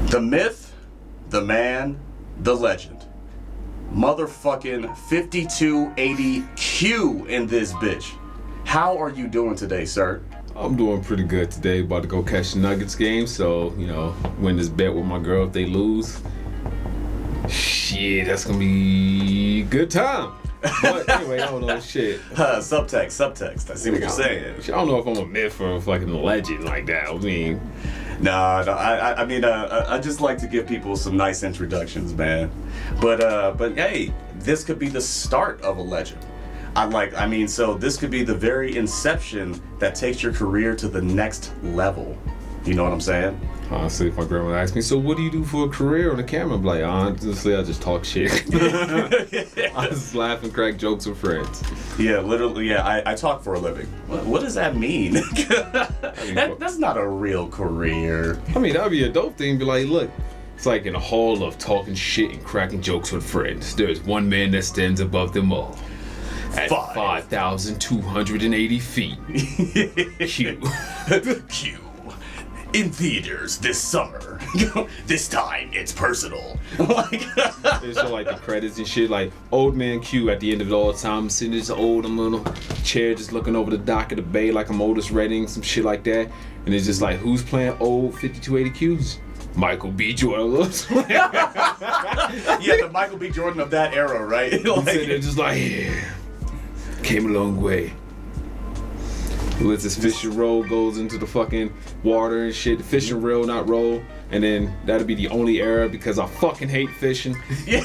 The myth, the man, the legend. Motherfucking 5280Q in this bitch. How are you doing today, sir? I'm doing pretty good today. About to go catch the Nuggets game, so, win this bet with my girl if they lose. Shit, that's gonna be a good time. But anyway, I don't know shit. Subtext. I see what you're saying. I don't know if I'm a myth or fucking a legend like that. I mean... No, I just like to give people some nice introductions, man. But hey, this could be the start of a legend. So this could be the very inception that takes your career to the next level. You know what I'm saying? Honestly, if my grandma asked me, so what do you do for a career on the camera? I'm like, honestly, I just talk shit. I just laugh and crack jokes with friends. Yeah, literally, yeah, I talk for a living. What does that mean? That's not a real career. I mean, that'd be a dope thing. Be like, look, it's like in a hall of talking shit and cracking jokes with friends. There's one man that stands above them all. At 5,280 feet. Q. Q. In theaters this summer. This time it's personal. They show like the credits and shit, like old man Q at the end of it all the time. I'm sitting in this old little chair just looking over the dock of the bay like I'm Otis Redding, some shit like that. And it's just like, who's playing old 5280 Qs? Michael B. Jordan. Yeah, the Michael B. Jordan of that era, right? I'm sitting there just like, yeah, came a long way. Lets his fishing reel goes into the fucking water and shit. Fishing reel, not roll. And then that'll be the only error because I fucking hate fishing. Yeah,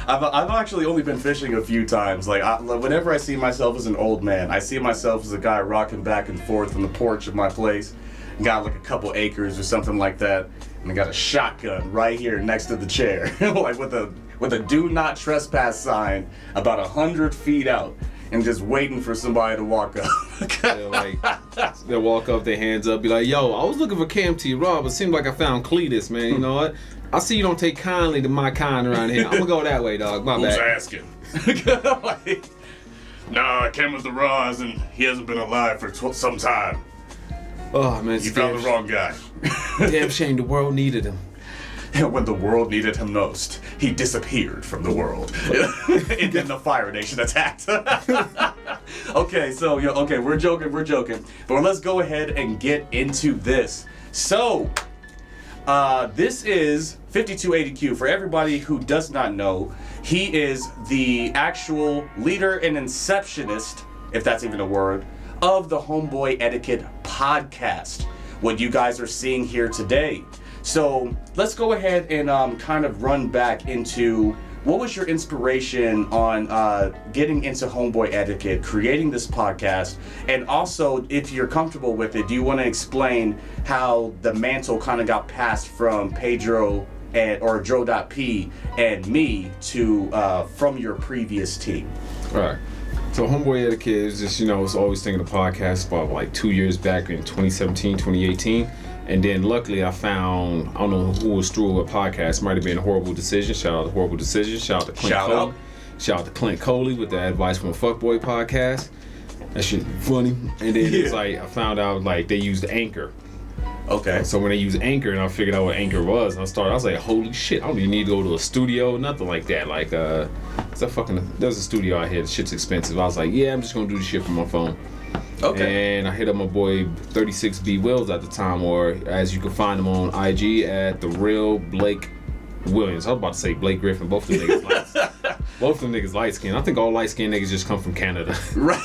I've actually only been fishing a few times. Whenever I see myself as an old man, I see myself as a guy rocking back and forth on the porch of my place. Got like a couple acres or something like that. And I got a shotgun right here next to the chair. Like with a do not trespass sign about 100 feet out. And just waiting for somebody to walk up. They'll walk up, their hands up, be like, yo, I was looking for KMT Raw, but it seemed like I found Cletus, man. You know what? I see you don't take kindly to my kind around here. I'm gonna go that way, dog. My bad. Who's asking? Nah, I came with the Raws and he hasn't been alive for some time. Oh, man. You found the wrong guy. Damn shame the world needed him. When the world needed him most, he disappeared from the world. And then the Fire Nation attacked. Okay, we're joking. But let's go ahead and get into this. So, this is 5280Q. For everybody who does not know, he is the actual leader and inceptionist, if that's even a word, of the Homeboy Etiquette podcast. What you guys are seeing here today. So let's go ahead and kind of run back into what was your inspiration on getting into Homeboy Etiquette, creating this podcast, and also, if you're comfortable with it, do you want to explain how the mantle kind of got passed from Pedro or dro.p and me to from your previous team? All right. So Homeboy Etiquette is just, was always thinking of podcasts about like 2 years back in 2017, 2018. And then luckily I found, I don't know who was through a podcast, might have been Horrible Decision. Shout out to Horrible Decision. Shout out to Clint Coley. Shout out to Clint Coley with the Advice from a Fuckboy podcast. That shit funny. And then it's like, I found out like they used Anchor. Okay. So when they used Anchor and I figured out what Anchor was, and I was like, holy shit, I don't even need to go to a studio, nothing like that. Like, there's a studio out here, the shit's expensive. I was like, yeah, I'm just gonna do the shit from my phone. Okay. And I hit up my boy 36B Wills at the time, or as you can find him on IG at The Real Blake Williams. I was about to say Blake Griffin, both of them niggas light skinned. I think all light skinned niggas just come from Canada. Right.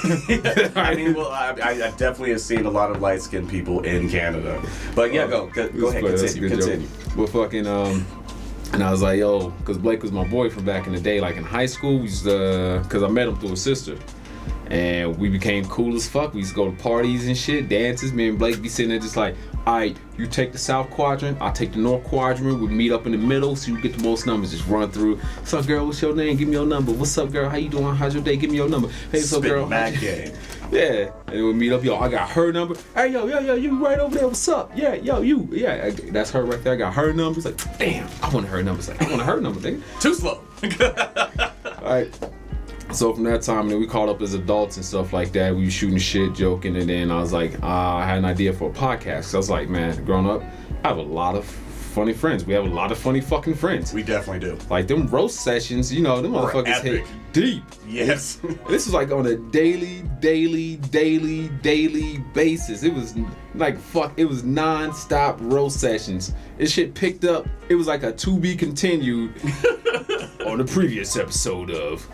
I mean, well, I definitely have seen a lot of light skinned people in Canada. But yeah, go ahead, continue. But fucking, and I was like, yo, because Blake was my boy from back in the day, like in high school, because I met him through a sister. And we became cool as fuck. We used to go to parties and shit, dances. Me and Blake be sitting there just like, all right, you take the south quadrant, I take the north quadrant. We meet up in the middle so you get the most numbers. Just run through. What's up, girl? What's your name? Give me your number. What's up, girl? How you doing? How's your day? Give me your number. Hey, what's up, girl? Mad game. Yeah. And then we meet up. Yo, I got her number. Hey, yo, you right over there. What's up? Yeah, yo, you. Yeah, that's her right there. I got her number. It's like, damn, I want her number. It's like, I want her number, nigga. Too slow. All right. So from that time, then we caught up as adults and stuff like that. We were shooting shit, joking, and then I was like, I had an idea for a podcast. So I was like, man, growing up, I have a lot of funny friends. We have a lot of funny fucking friends. We definitely do. Like them roast sessions, you know, them motherfuckers hit deep. Yes. This was like on a daily basis. It was like it was non-stop roast sessions. This shit picked up. It was like a to be continued on the previous episode of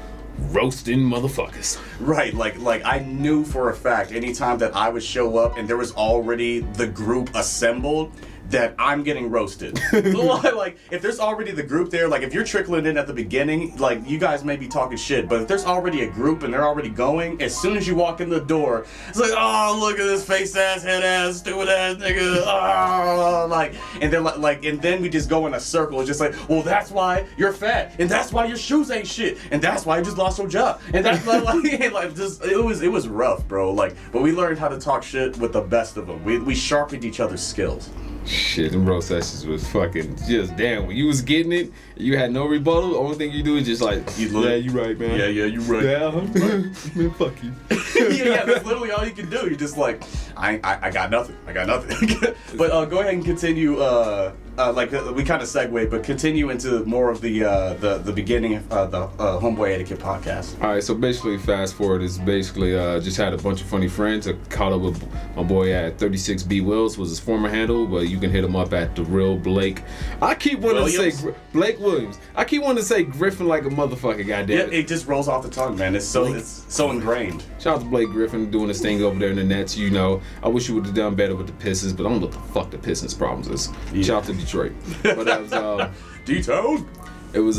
Roasting Motherfuckers. Right, like I knew for a fact anytime that I would show up and there was already the group assembled, that I'm getting roasted. Like, if there's already the group there, like if you're trickling in at the beginning, like you guys may be talking shit, but if there's already a group and they're already going, as soon as you walk in the door, it's like, oh, look at this face ass, head ass, stupid ass nigga, oh, like, and then and then we just go in a circle. It's just like, well, that's why you're fat, and that's why your shoes ain't shit, and that's why you just lost your job, and that's why, like just it was rough, bro. Like, but we learned how to talk shit with the best of them. We sharpened each other's skills. Shit, them roast sessions was fucking just damn. When you was getting it, you had no rebuttal. The only thing you do is just like, yeah, you right, man. Yeah, you right. Yeah, man, fuck you. Yeah, that's literally all you can do. You're just like, I got nothing. But go ahead and continue. We kind of segue, but continue into more of the beginning of the Homeboy Etiquette podcast. All right, so basically, fast forward is basically just had a bunch of funny friends. I caught up with my boy at 36B Wills was his former handle, but you can hit him up at the real Blake. I keep wanting to say Blake Williams. I keep wanting to say Griffin like a motherfucker. Goddamn. Yeah, it just rolls off the tongue, man. It's so ingrained. Shout out to Blake Griffin doing his thing over there in the Nets. You know, I wish you would have done better with the Pistons, but I don't know what the fuck the Pistons' problems is. Yeah. Shout out to Detroit. But that was D-Town. It was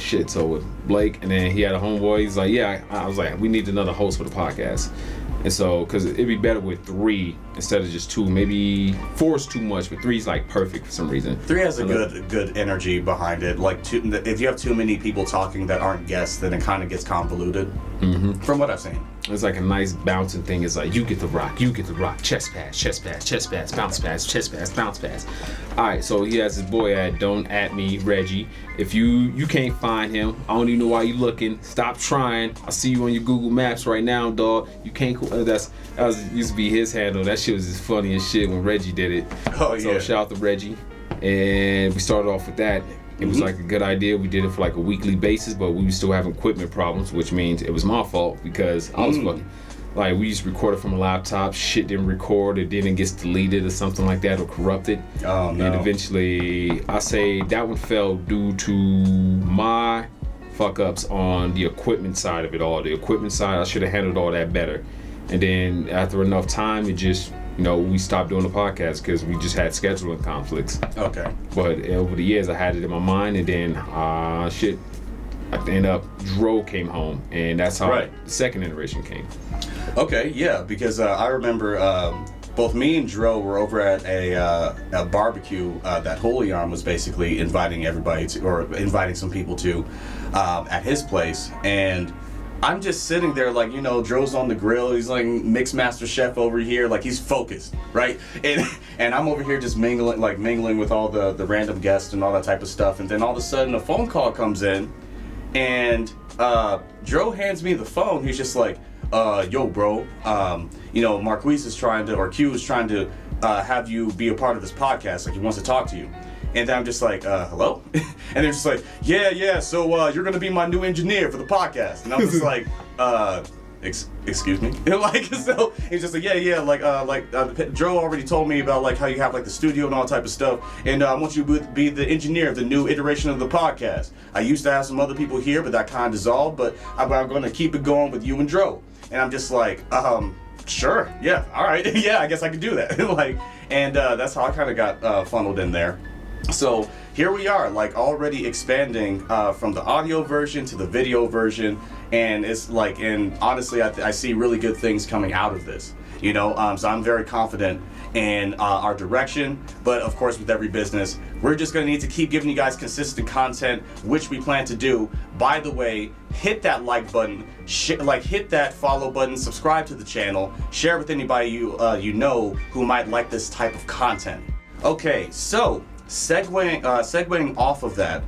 shit. So with Blake, and then he had a homeboy. He's like, yeah. I was like, we need another host for the podcast. And so, because it'd be better with 3 instead of just 2. Maybe 4 is too much, but 3 is like perfect for some reason. 3 has a good energy behind it. Like, if you have too many people talking that aren't guests, then it kind of gets convoluted. Mm-hmm. From what I've seen. It's like a nice bouncing thing. It's like, you get the rock, chest pass, bounce pass, chest pass, bounce pass. All right, so he has his boy at Don't At Me, Reggie. If you can't find him, I don't even know why you looking. Stop trying. I see you on your Google Maps right now, dog. You can't. That used to be his handle. That shit was just funny as shit when Reggie did it. Oh yeah. So shout out to Reggie, and we started off with that. It was like a good idea. We did it for like a weekly basis, but we were still having equipment problems, which means it was my fault because I was fucking. Like, we used to record it from a laptop, shit didn't record, it didn't get deleted or something like that, or corrupted. Oh, no. And eventually, I say that one fell due to my fuck-ups on the equipment side of it all. The equipment side, I should have handled all that better. And then, after enough time, it just, we stopped doing the podcast because we just had scheduling conflicts. Okay. But over the years, I had it in my mind, and then, shit. At the end up, Dro came home, and that's how the second iteration came. Okay, yeah, because I remember both me and Dro were over at a barbecue that Julian was basically inviting everybody to, or inviting some people to, at his place, and I'm just sitting there like, Dro's on the grill, he's like mixed master chef over here, like he's focused, right? And I'm over here just mingling with all the random guests and all that type of stuff, and then all of a sudden a phone call comes in. And Dro hands me the phone. He's just like, yo, bro, Marquise is trying to, or Q is trying to have you be a part of this podcast. Like, he wants to talk to you. And then I'm just like, hello? And they're just like, yeah, so you're going to be my new engineer for the podcast. And I'm just like, excuse me? So he's just like, yeah, Dro already told me about, how you have, the studio and all type of stuff, and I want you to be the engineer of the new iteration of the podcast. I used to have some other people here, but that kind of dissolved, but I'm going to keep it going with you and Dro. And I'm just like, sure, yeah, all right, yeah, I guess I could do that. And that's how I kind of got funneled in there. So here we are, already expanding from the audio version to the video version, and it's and honestly, I see really good things coming out of this. So I'm very confident in our direction, but of course, with every business, we're just gonna need to keep giving you guys consistent content, which we plan to do. By the way, hit that like button, hit that follow button, subscribe to the channel, share with anybody you know who might like this type of content. Okay, so segueing off of that,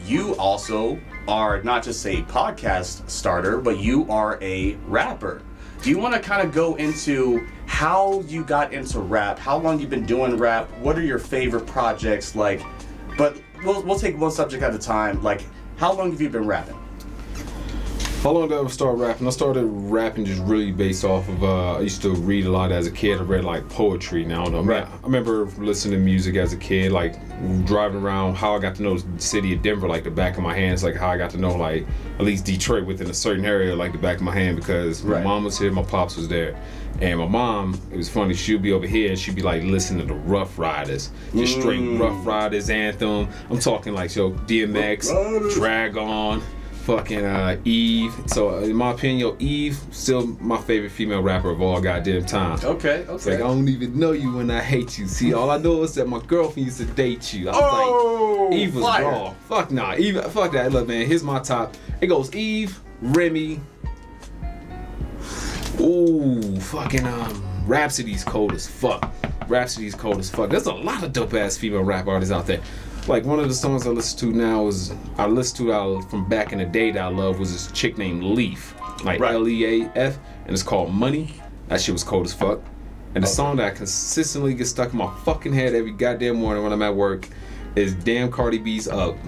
you also are not just a podcast starter, but you are a rapper. Do you want to kind of go into how you got into rap, how long you've been doing rap, what are your favorite projects, like, but we'll take one subject at a time, like, how long have you been rapping? How long did I start rapping? I started rapping just really based off of, I used to read a lot as a kid. I read like poetry now. I don't know. Right. I remember listening to music as a kid, like driving around, how I got to know the city of Denver like the back of my hand. It's like how I got to know like at least Detroit within a certain area like the back of my hand, because my mom was here, my pops was there. And my mom, it was funny, she'd be over here and she'd be like listening to Rough Riders. Just straight Rough Riders anthem. I'm talking like, yo, DMX, Drag-On, fucking Eve. So in my opinion, yo, Eve still my favorite female rapper of all goddamn time. Okay. It's like, I don't even know you when I hate you. See, all I know is that my girlfriend used to date you. I was like, Eve was raw. Fuck nah, Eve, fuck that. Look, man, here's my top. It goes Eve, Remy. Ooh, fucking Rhapsody's cold as fuck. Rhapsody's cold as fuck. There's a lot of dope ass female rap artists out there. Like one of the songs I listen to now is from back in the day that I love was this chick named Leaf, like Leaf, and it's called Money. That shit was cold as fuck. And the song that I consistently gets stuck in my fucking head every goddamn morning when I'm at work is damn Cardi B's Up.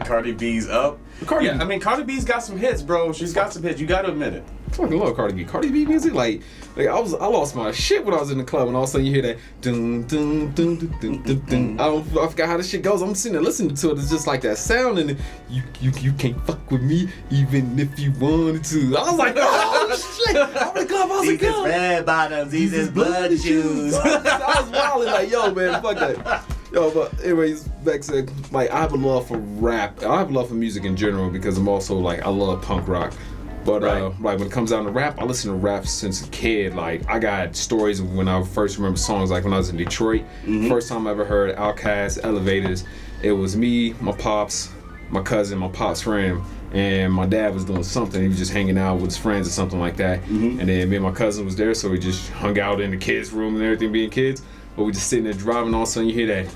Cardi B's Up. I mean Cardi B's got some hits, bro. She's got some hits. You got to admit it. I fucking love Cardi B. Cardi B music, like I lost my shit when I was in the club, and all of a sudden you hear that dun dun dun dun dun dun dun. I forgot how this shit goes. I'm sitting there listening to it. It's just like that sound, and you can't fuck with me even if you wanted to. I was like, oh shit! I'm in the club. I was like, these is red bottoms. These is bloody shoes. I was wilding like, yo, man, fuck that. Yo, but anyways, back to like I have a love for rap. I have a love for music in general because I'm also like I love punk rock. But like when it comes down to rap, I listen to rap since a kid. Like I got stories of when I first remember songs, like when I was in Detroit. First time I ever heard Outkast, Elevators, it was me, my pops, my cousin, my pop's friend, and my dad was doing something. He was just hanging out with his friends or something like that. And then me and my cousin was there, so we just hung out in the kids' room and everything, being kids. But we just sitting there driving, all of a sudden you hear that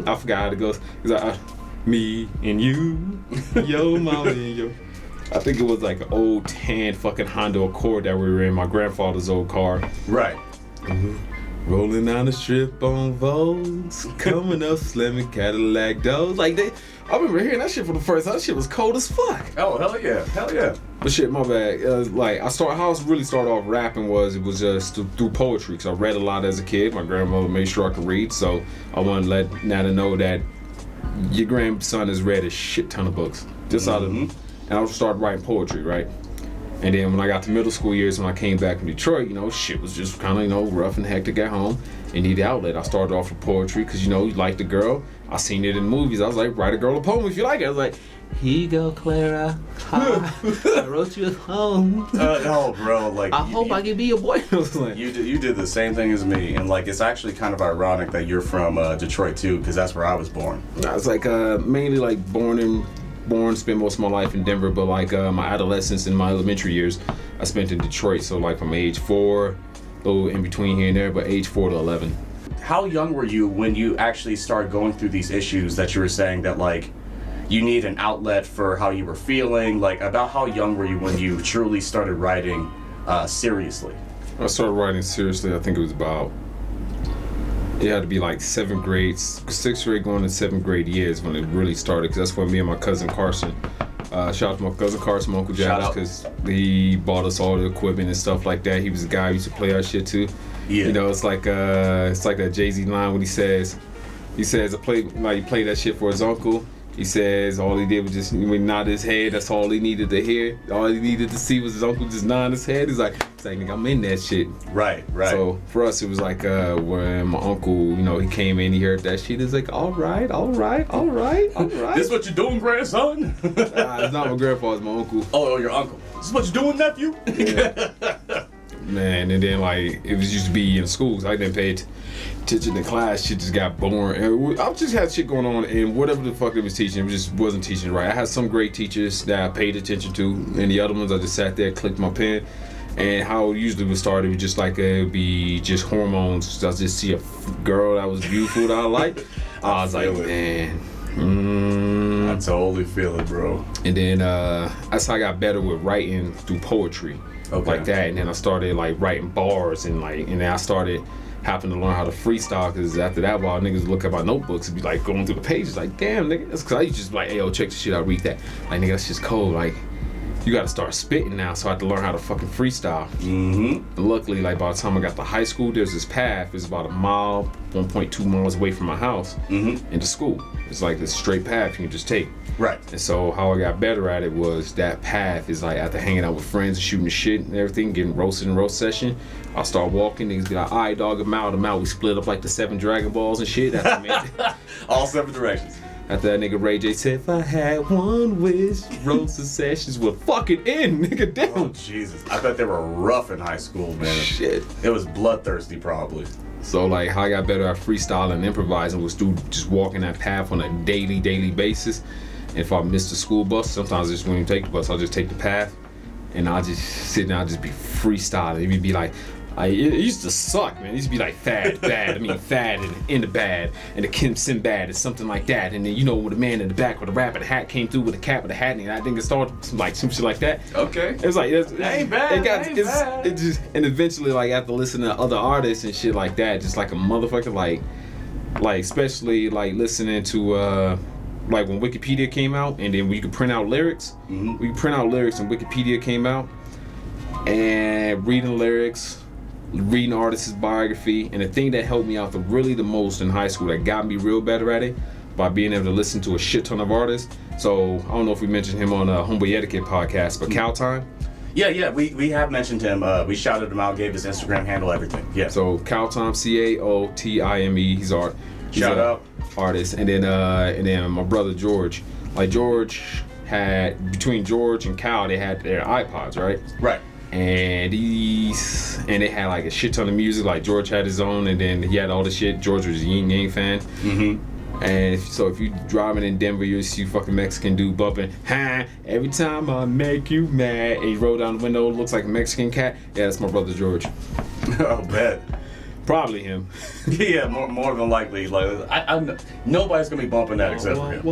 I forgot how it goes. It's like, me and you, yo mama and yo. I think it was like an old tan fucking Honda Accord that we were in, my grandfather's old car. Right. Rolling down the strip on Vogues, coming up slamming Cadillac doors. Like I remember hearing that shit for the first time. That shit was cold as fuck. Oh hell yeah. But shit, my bad. Like how I really started off rapping was just through poetry. Cause I read a lot as a kid. My grandmother made sure I could read, so I wanted to let Nana know that your grandson has read a shit ton of books. Just out of them. And I started writing poetry, right? And then when I got to middle school years, when I came back from Detroit, shit was just kind of, rough and hectic at home. And needed outlet. I started off with poetry because, you like the girl. I seen it in movies. I was like, write a girl a poem if you like it. I was like, here you go, Clara. I wrote you a poem. No, bro, like I hope I can be your boy. Like, you did the same thing as me, and like it's actually kind of ironic that you're from Detroit too, because that's where I was born. I was like mainly like spent most of my life in Denver, but like my adolescence and my elementary years I spent in Detroit. So like from age 4, a little in between here and there, but age 4 to 11. How young were you when you actually started going through these issues that you were saying that like you need an outlet for how you were feeling? Like about how young were you when you truly started writing seriously? I started writing seriously, I think it was about, it had to be like 6th grade going to 7th grade years when it really started, because that's when me and my cousin Carson, shout out to my cousin Carson, my Uncle Jazz, because he bought us all the equipment and stuff like that. He was the guy who used to play our shit too. Yeah. It's like that Jay-Z line when he says, he played that shit for his uncle. He says all he did was just nod his head. That's all he needed to hear. All he needed to see was his uncle just nod his head. He's like, nigga, I'm in that shit. Right. So for us, it was like when my uncle, he came in, he heard that shit. He's like, all right. This what you doing, grandson? It's not my grandpa, it's my uncle. Oh, your uncle. This what you doing, nephew? Yeah. Man, and then like it was used to be in schools. I didn't pay attention to class. Shit just got boring. And I just had shit going on, and whatever the fuck it was teaching, it just wasn't teaching right. I had some great teachers that I paid attention to, and the other ones I just sat there, clicked my pen. And how it usually would start, it was just like it would be just hormones. I just see a girl that was beautiful that I liked. I was like, man. I totally feel it, bro. And then that's how I got better with writing through poetry, like that. And then I started like writing bars and then I started having to learn how to freestyle, because after that, while niggas would look at my notebooks and be like going through the pages, like, damn, nigga, that's because I used to just be like, hey, yo, check this shit out, read that. Like, nigga, that's just cold. Like, you got to start spitting now, so I had to learn how to fucking freestyle. And luckily, like, by the time I got to high school, there's this path. It's about a mile, 1.2 miles away from my house into school. It's like this straight path you can just take. Right. And so how I got better at it was that path is like after hanging out with friends and shooting the shit and everything, getting roasted in roast session, I'll start walking, niggas be like, all right, dog, I'm out. We split up like the 7 Dragon Balls and shit. All 7 directions. After that nigga Ray J said, if I had one wish, roasted sessions would fucking end, nigga, damn. Oh, Jesus. I bet they were rough in high school, man. Shit. It was bloodthirsty, probably. So, like, how I got better at freestyling and improvising was through just walking that path on a daily basis. And if I missed the school bus, sometimes I just wouldn't even take the bus. I'll just take the path, and I'll just sit down, I'll just be freestyling. It'd be like, it used to suck, man. It used to be like fad, fad and in the bad, and the Kim Sinbad is something like that. And then, you know, with the man in the back with the rap and the hat came through with the cap with the hat, and I think it started like some shit like that. Okay. It was like, it ain't bad. It just, and eventually, like, after listening to other artists and shit like that, just like a motherfucker, like especially like listening to, like when Wikipedia came out, and then we could print out lyrics. We could print out lyrics, and Wikipedia came out, and reading lyrics, reading artists' biography, and the thing that helped me out the most in high school, that got me real better at it, by being able to listen to a shit ton of artists. So I don't know if we mentioned him on Homeboy Etiquette podcast, but Cal Time. Yeah, we have mentioned him. We shouted him out, gave his Instagram handle, everything. Yeah. So Cal Time, Caotime. He's shout out artist, and then my brother George. Like George had, between George and Cal, they had their iPods, right? Right. And they had like a shit ton of music. Like George had his own, and then he had all the shit. George was a Yin Yang fan. And so if you driving in Denver, you'll see fucking Mexican dude bumping, "Ha! Every time I make you mad," and he rolled down the window, looks like a Mexican cat. Yeah, that's my brother George. Oh, bet. Probably him. Yeah, more than likely. Like I nobody's gonna be bumping that except for him.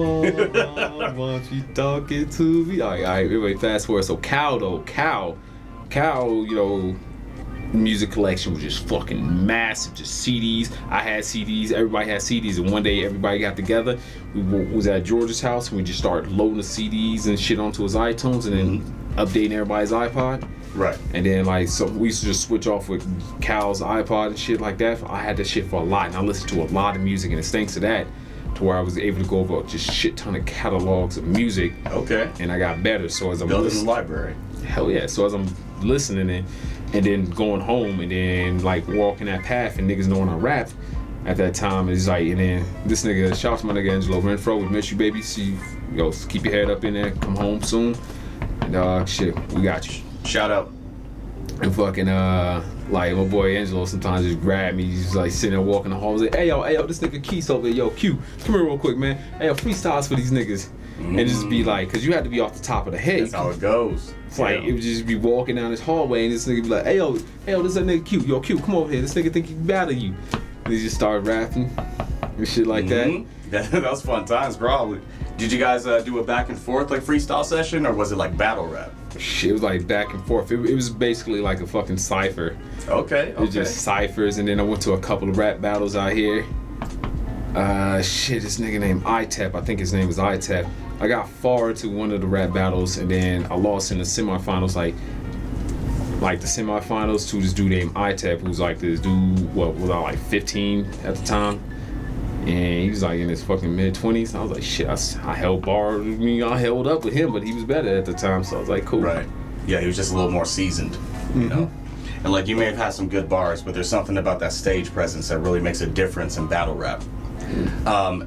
Want you talking to me? All right, everybody, fast forward. So Cal, you know, music collection was just fucking massive, just CDs. I had CDs, everybody had CDs, and one day everybody got together. We was at George's house, and we just started loading the CDs and shit onto his iTunes, and then updating everybody's iPod. Right. And then, like, so we used to just switch off with Cal's iPod and shit like that. I had that shit for a lot, and I listened to a lot of music, and it's thanks to that to where I was able to go over just shit ton of catalogs of music. Okay. And I got better. So as I'm building the library. Hell yeah. So as I'm listening and then going home and then like walking that path and niggas knowing I rap at that time, it's like, and then this nigga, shout out to my nigga Angelo Renfro, we miss you, baby. See, yo, keep your head up in there, come home soon. And shit, we got you. Shout out. And fucking like my boy Angelo sometimes just grab me, he's like sitting there walking the halls, like, hey yo, this nigga Keith over there, yo, Q, come here real quick, man. Hey yo, freestyles for these niggas. And just be like, cause you had to be off the top of the head. That's how it goes. It's like, it would just be walking down this hallway and this nigga be like, hey yo, this is that nigga Q, yo Q, come over here, this nigga think he can battle you. And he just started rapping and shit like that. That was fun times, probably. Did you guys do a back and forth like freestyle session, or was it like battle rap? Shit, it was like back and forth. It was basically like a fucking cipher. Okay. It was just ciphers, and then I went to a couple of rap battles out here. This nigga named ITEP, I think his name was ITEP. I got far to one of the rap battles, and then I lost in the semifinals, like the semifinals to this dude named ITEP, who's like this dude, was I like 15 at the time? And he was like in his fucking mid-20s. I was like, shit, I held bars. I held up with him, but he was better at the time, so I was like, cool. Right. Yeah, he was just a little more seasoned, you know? And like, you may have had some good bars, but there's something about that stage presence that really makes a difference in battle rap.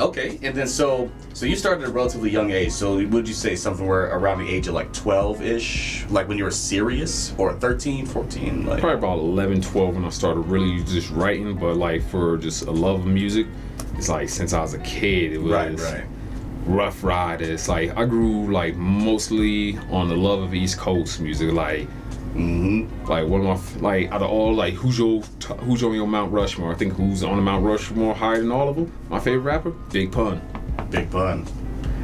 Okay, and then so you started at a relatively young age. So would you say something where around the age of like 12-ish, like when you were serious, or 13, 14? Like probably about 11, 12 when I started really just writing, but like for just a love of music, it's like since I was a kid, it was right. rough ride. It's like I grew like mostly on the love of East Coast music, like. Like one of my, like out of all, like who's on your Mount Rushmore? I think who's on the Mount Rushmore higher than all of them? My favorite rapper, Big Pun.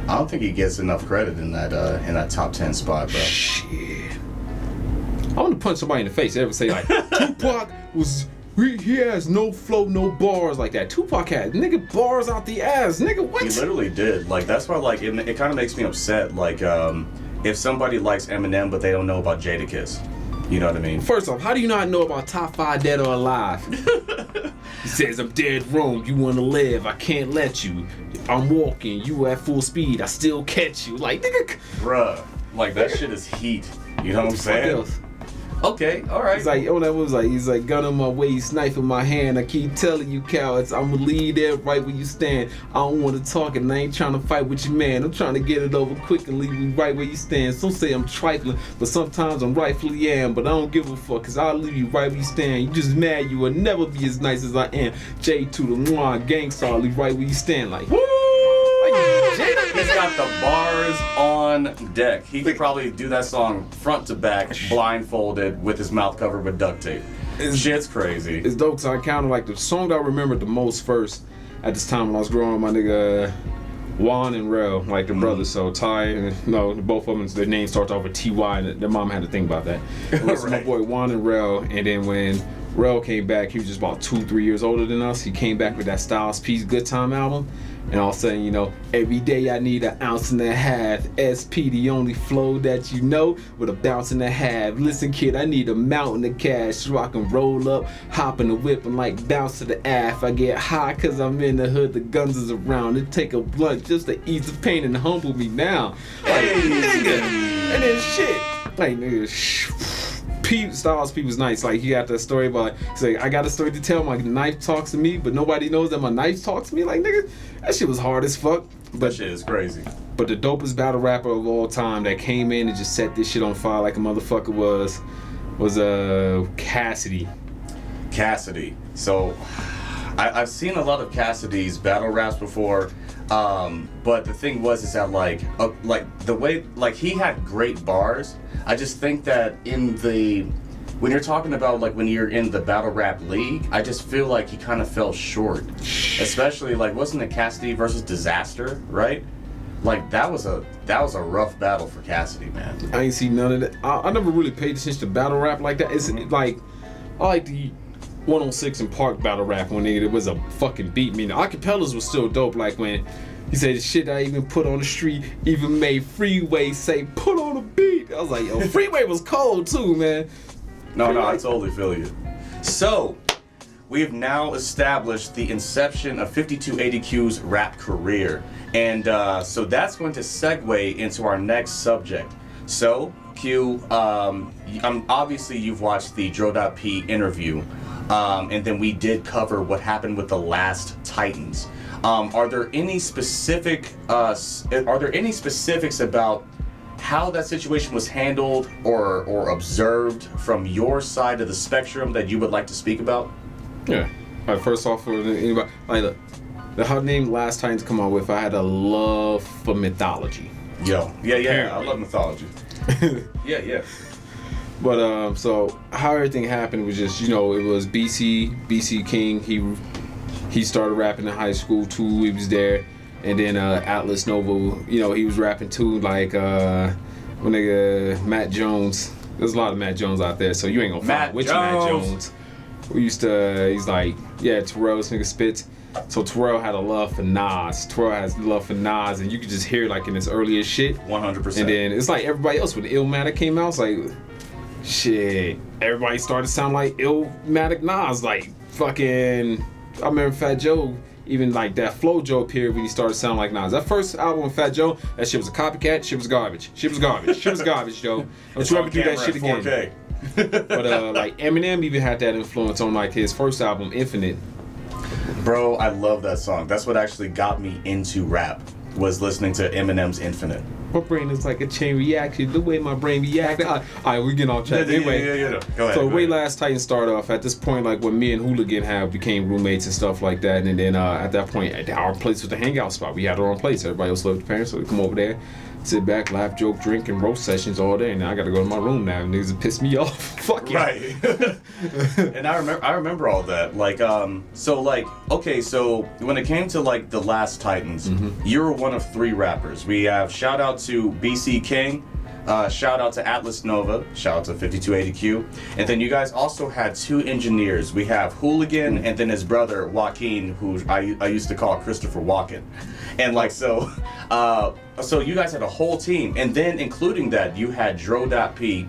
I don't think he gets enough credit in that top 10 spot, bro. Shit. I want to punch somebody in the face. Ever say like Tupac was he has no flow, no bars like that. Tupac had nigga bars out the ass, nigga. What? He literally did. Like that's why like it kind of makes me upset. Like if somebody likes Eminem but they don't know about Jadakiss, you know what I mean? First off, how do you not know about top 5 dead or alive? He says I'm dead wrong. You wanna live? I can't let you. I'm walking. You at full speed. I still catch you. Like nigga, bruh. Like that shit is heat. You know what I'm saying? Else? Okay, all right. He's like, oh, that was like, he's like, gun on my waist, knife in my hand. I keep telling you, cowards, I'ma leave there right where you stand. I don't want to talk, and I ain't trying to fight with you, man. I'm trying to get it over quick and leave you right where you stand. Some say I'm trifling, but sometimes I'm rightfully am. But I don't give a fuck, cause I'll leave you right where you stand. You just mad you will never be as nice as I am. J to the one gangsta, I'll leave right where you stand. Like, woo! He's got the bars on deck. He could probably do that song front to back, blindfolded, with his mouth covered with duct tape. Shit's crazy. It's dope, so I kind of like the song that I remembered the most first at this time when I was growing up, my nigga Juan and Rel, like the brothers. So Ty and both of them, their names start off with T.Y. and their mom had to think about that. It was Right. my boy Juan and Rel, and then when Rel came back, he was just about 2-3 years older than us. He came back with that Styles Peace Good Time album. And all of a sudden, every day I need 1.5 ounces. SP, the only flow that you know, with 1.5 ounces. Listen, kid, I need a mountain of cash so I can roll up, hop in the whip, and like bounce to the aff. I get high cause I'm in the hood, the guns is around. It take a blunt just to ease the pain and humble me down. Like, nigga. And then shit. Like, nigga, Styles P was nice. Like, he got that story about, he's like, I got a story to tell. My knife talks to me, but nobody knows that my knife talks to me. Like, nigga, that shit was hard as fuck. But That shit is crazy. But the dopest battle rapper of all time that came in and just set this shit on fire like a motherfucker was Cassidy. Cassidy. So, I've seen a lot of Cassidy's battle raps before, but the thing is that like the way like he had great bars. I just think that when you're talking about like when you're in the battle rap league, I just feel like he kind of fell short. Especially like wasn't it Cassidy versus Disaster, right? Like that was a rough battle for Cassidy, man. I ain't seen none of that. I never really paid attention to battle rap like that. It's like I like the 106 and Park battle rap when it was a fucking beat. I mean, the acapellas was still dope. Like when he said the shit I even put on the street, even made Freeway say put on a beat. I was like, yo, Freeway was cold too, man. No, I totally feel you. So, we have now established the inception of 5280Q's rap career. And so that's going to segue into our next subject. So, Q, obviously you've watched the dro.p interview. And then we did cover what happened with the last Titans. Are there any specifics about how that situation was handled or observed from your side of the spectrum that you would like to speak about? Yeah. All right, first off, for anybody, like the name Last Titans come out with, I had a love for mythology. Yeah. I love mythology. Yeah. But so how everything happened was just, it was BC King. He started rapping in high school too. He was there. And then Atlas Nova, he was rapping too, like when Matt Jones. There's a lot of Matt Jones out there, so you ain't gonna find which Matt Jones. He's like, yeah, Terrell, this nigga spits. So Terrell had a love for Nas. And you could just hear like in his earliest shit. 100%. And then it's like everybody else when Illmatic came out, it's like, shit, everybody started to sound like Illmatic Nas, like fucking. I remember Fat Joe. Even like that Flow Joe period when he started sounding like Nas. That first album with Fat Joe, that shit was a copycat. Shit was garbage, Joe. Don't you ever do that shit again. 4K. But like Eminem even had that influence on like his first album, Infinite. Bro, I love that song. That's what actually got me into rap, was listening to Eminem's Infinite. My brain is like a chain reaction. The way my brain reacted. All right, we getting off track. Anyway, Yeah. Go ahead. So way Last Titan started off at this point, like when me and Hooligan became roommates and stuff like that, and then at that point, our place was the hangout spot. We had our own place. Everybody else lived with parents, so we come over there. sit back, laugh, joke, drink, and roast sessions all day. And now I gotta go to my room now. Niggas have pissed me off. Fuck yeah. Right. And I remember all that. Like, so like, okay, so when it came to like the Last Titans, you were one of 3 rappers. We have shout out to BC King, shout out to Atlas Nova, shout out to 5280Q, and then you guys also had 2 engineers. We have Hooligan and then his brother Joaquin, who I used to call Christopher Walken. And like so you guys had a whole team, and then including that you had dro.p,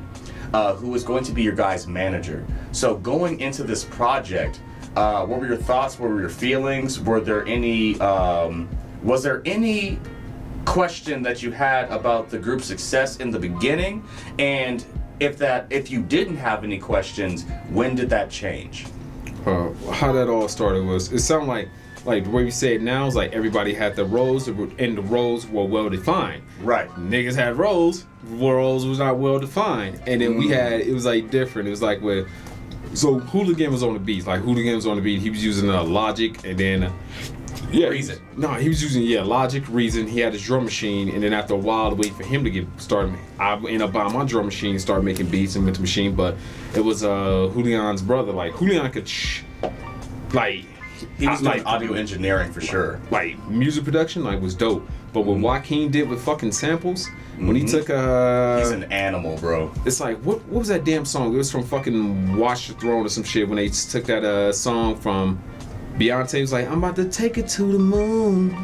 who was going to be your guys' manager. So going into this project, what were your thoughts? What were your feelings? Were there any was there any question that you had about the group's success in the beginning? And if you didn't have any questions, when did that change? How that all started was, it sounded like the way we say it now is like everybody had their roles, and the roles were well defined. Right. Niggas had roles was not well defined, and then we had, it was like different. It was like so Hooligan was on the beat. Like Hooligan was on the beat. He was using Logic, and then Reason. No, he was using Logic, Reason. He had his drum machine, and then after a while, to wait for him to get started, I ended up buying my drum machine and started making beats and with the machine. But it was Julian's brother. Like Julian could he was like audio engineering for sure. Like music production, like was dope. But what Joaquin did with fucking samples, when he took he's an animal, bro. It's like what was that damn song? It was from fucking Watch the Throne or some shit. When they took that song from Beyonce, was like, I'm about to take it to the moon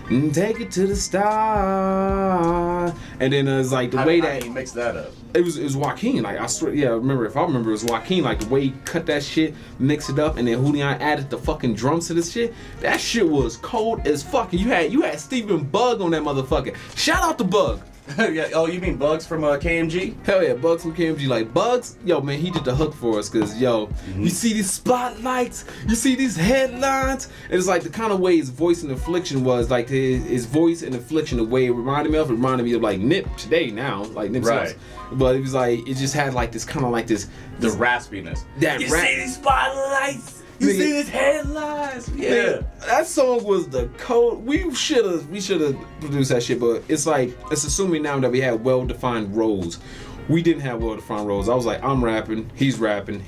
and take it to the star. And then it's like the way that he mixed that up. It was Joaquin. Like I swear, I remember. If I remember, it was Joaquin. Like the way he cut that shit, mixed it up, and then Julian added the fucking drums to this shit. That shit was cold as fuck. And you had Steven Bug on that motherfucker. Shout out to Bug. Yeah. Oh, you mean Bugs from KMG? Hell yeah, Bugs from KMG. Like Bugs, yo man, he did the hook for us, cause yo, you see these spotlights, you see these headlines, and it's like the kind of way his voice and inflection was, like his voice and inflection, the way it reminded me of like Nip today now, like Nip right. Songs. But it was like, it just had like this kind of like this the raspiness. That you see these spotlights. You see these headlines. Yeah. Man, that song was the code. We should have produced that shit, but it's like, it's assuming now that we had well-defined roles. We didn't have well-defined roles. I was like, I'm rapping, he's rapping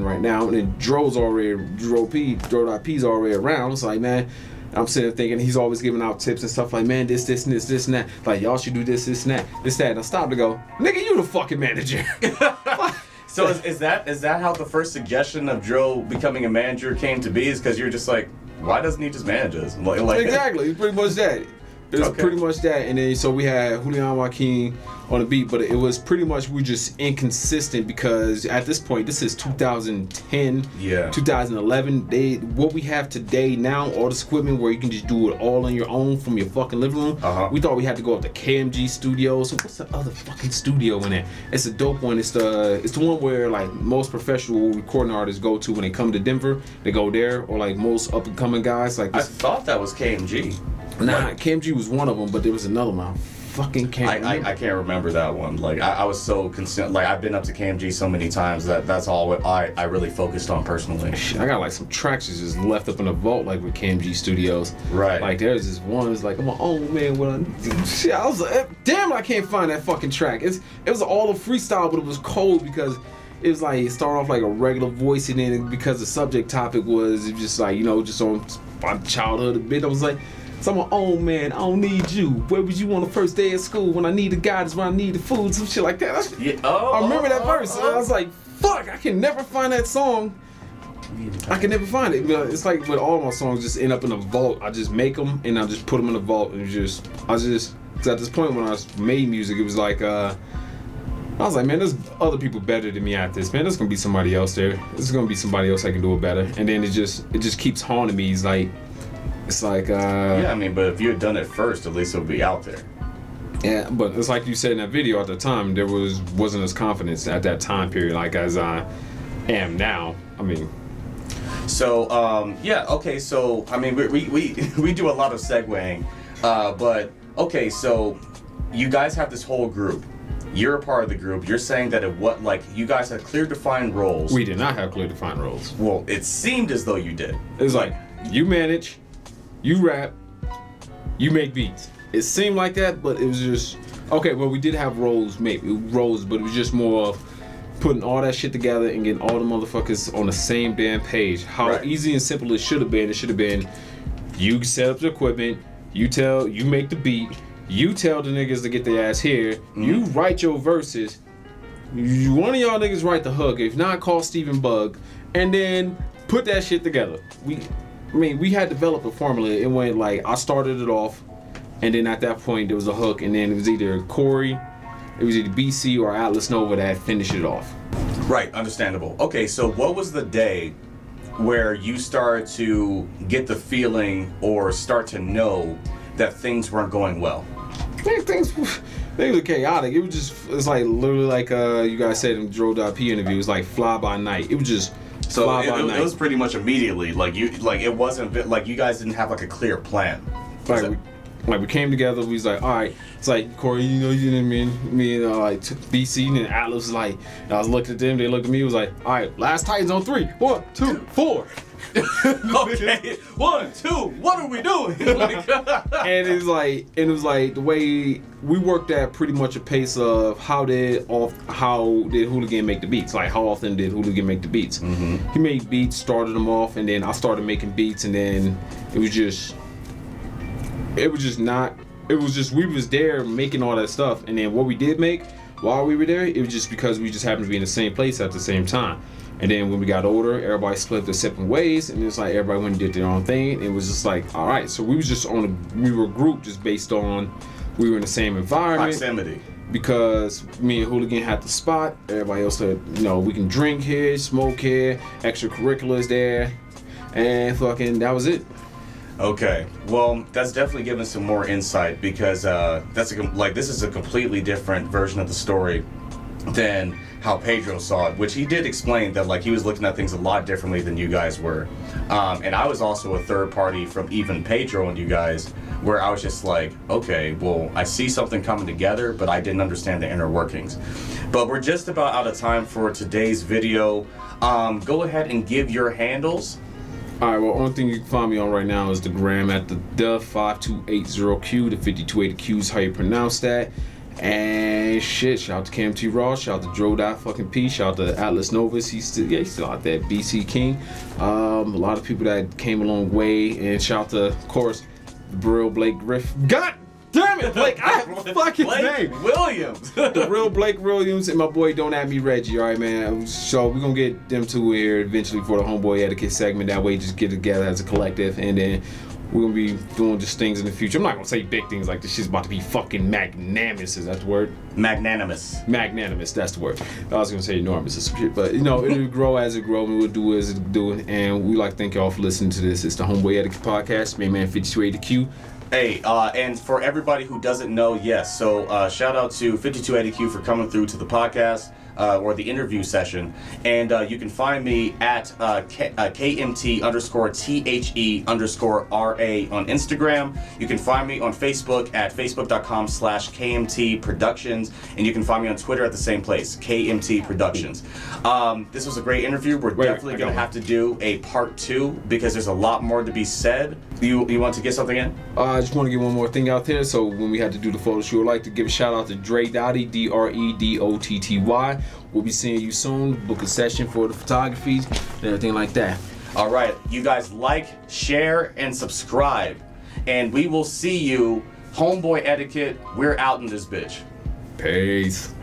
right now, and then dro.p's already around. It's like, man, I'm sitting there thinking he's always giving out tips and stuff like, man, this, and that. Like, y'all should do this, and that. And I stopped to go, nigga, you the fucking manager. So is that how the first suggestion of Dro becoming a manager came to be? Is because you're just like, why doesn't he just manage us? Like exactly, pretty much that. It was pretty much that, and then so we had Julian Joaquin on the beat, but it was pretty much we just inconsistent because at this point, this is 2010, 2011. What we have today now, all this equipment where you can just do it all on your own from your fucking living room. We thought we had to go up to KMG Studios. So what's the other fucking studio in there? It's a dope one. It's the one where like most professional recording artists go to when they come to Denver. They go there, or like most up and coming guys like this. I thought that was KMG. Nah, KMG was one of them, but there was another one. I can't remember that one. Like I was so concerned. Like I've been up to KMG so many times that's all I really focused on personally. I got like some tracks just left up in the vault, like with KMG Studios. Right. Like there's this one. It's like I'm like, oh man, shit. I was like, damn, I can't find that fucking track. It was all a freestyle, but it was cold because it was like it started off like a regular voice, and then because the subject topic was just like just on my childhood a bit. I was like. So I'm like, oh man, I don't need you. Where was you on the first day of school when I needed guidance, when I needed food, some shit like that? I remember that verse. And I was like, fuck, I can never find that song. I can never find it. It's like with all my songs just end up in a vault. I just make them and I just put them in the vault and because at this point when I made music, it was like, I was like, man, there's other people better than me at this, man. There's gonna be somebody else there. There's gonna be somebody else that can do it better. And then it just keeps haunting me. It's like yeah, I mean, but if you had done it first, at least it would be out there. Yeah, but it's like you said in that video at the time, there wasn't as confidence at that time period like as I am now. I mean, so yeah, okay, so I mean we do a lot of segueing, but okay, so you guys have this whole group. You're a part of the group. You're saying that you guys had clear defined roles. We did not have clear defined roles. Well, it seemed as though you did. It was like you manage. You rap, you make beats. It seemed like that, but it was just Okay, well, we did have roles, but it was just more of putting all that shit together and getting all the motherfuckers on the same damn page. How easy and simple it should have been, you set up the equipment, you make the beat, you tell the niggas to get their ass here, you write your verses, one of y'all niggas write the hook, if not, call Steven Bug, and then put that shit together. We had developed a formula. It went like, I started it off, and then at that point there was a hook, and then it was either Corey, it was either BC or Atlas Nova that finished it off. Right, understandable. Okay, so what was the day where you started to get the feeling or start to know that things weren't going well? Things were chaotic. It's like literally like you guys said in the dro.p interview, it was like fly by night. It was just fly by night. It was pretty much immediately. It wasn't like you guys didn't have like a clear plan. We came together. We was like, all right. It's like Corey, you know what I mean? Me and like BC and then Atlas was like, I was looking at them. They looked at me. It was like, all right, last Titans on 3. 1, 2, 4. Okay, 1, 2. What are we doing? And it was like the way we worked at pretty much a pace of how did Hooligan make the beats? Like how often did Hooligan make the beats? He made beats, started them off, and then I started making beats, and then we was there making all that stuff, and then what we did make while we were there, it was just because we just happened to be in the same place at the same time. And then when we got older, everybody split their separate ways, and it's like everybody went and did their own thing. It was just like, all right, so we were a group just based on we were in the same environment. Proximity. Because me and Hooligan had the spot, everybody else said, we can drink here, smoke here, extracurriculars there, and fucking that was it. Okay, well, that's definitely given some more insight because this is a completely different version of the story than how Pedro saw it, which he did explain that like he was looking at things a lot differently than you guys were. And I was also a third party from even Pedro and you guys, where I was just like, okay, well, I see something coming together, but I didn't understand the inner workings. But we're just about out of time for today's video. Go ahead and give your handles. All right, well, only thing you can find me on right now is the gram at the 5280Q. The 5280Q is how you pronounce that. And shit, shout out to KMT Raw, shout out to dro.p, shout out to Atlas Novus. He's still out there. BC King. A lot of people that came a long way, and shout out to, of course, the real Blake Griff. God damn it, Blake! I fuck his name. Williams. The real Blake Williams and my boy Don't At Me Reggie. All right, man. So we're gonna get them two here eventually for the Homeboy Etiquette segment. That way, just get together as a collective, and then we're gonna be doing just things in the future. I'm not gonna say big things like this shit's about to be fucking magnanimous. Is that the word? Magnanimous. Magnanimous, that's the word. I was gonna say enormous or some shit, but it'll grow as it grows, and we'll do as it do. And we like to thank y'all for listening to this. It's the Homeboy Etiquette podcast. Main man 5280Q. Hey, and for everybody who doesn't know, yes, so shout out to 5280Q for coming through to the podcast. Or the interview session, and you can find me at KMT_THE_RA on Instagram. You can find me on Facebook at facebook.com/KMT Productions, and you can find me on Twitter at the same place, KMT Productions. This was a great interview. We're definitely going to have to do a part 2 because there's a lot more to be said. You want to get something in? I just want to get one more thing out there. So when we had to do the photo shoot, I'd like to give a shout out to Dre Dotty, DREDOTTY. We'll be seeing you soon. Book a session for the photography and everything like that. All right, you guys like, share, and subscribe, and we will see you. Homeboy Etiquette, we're out in this bitch. Peace.